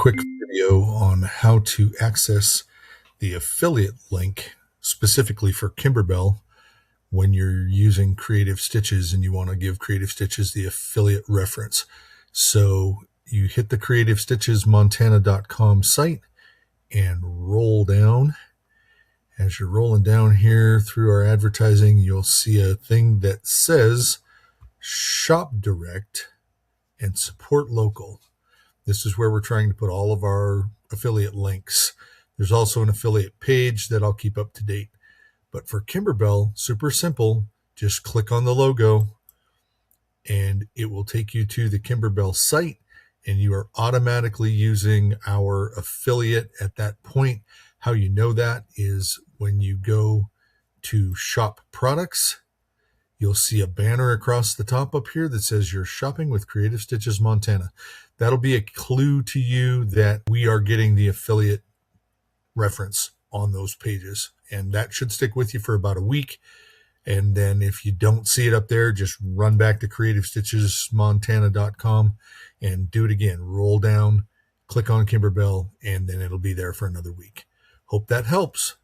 quick video on how to access the affiliate link specifically for Kimberbell when you're using Creative Stitches and you want to give Creative Stitches the affiliate reference. So you hit the creativestitchesmontana.com site and roll down. As you're rolling down here through our advertising, you'll see a thing that says Shop Direct and Support Local. This is where we're trying to put all of our affiliate links. There's also an affiliate page that I'll keep up to date. But for Kimberbell, super simple. Just click on the logo and it will take you to the Kimberbell site, and you are automatically using our affiliate at that point. How you know that is when you go to Shop Products, you'll see a banner across the top up here that says you're shopping with Creative Stitches Montana. That'll be a clue to you that we are getting the affiliate reference on those pages. And that should stick with you for about a week. And then if you don't see it up there, just run back to creativestitchesmontana.com and do it again. Roll down, click on Kimberbell, and then it'll be there for another week. Hope that helps.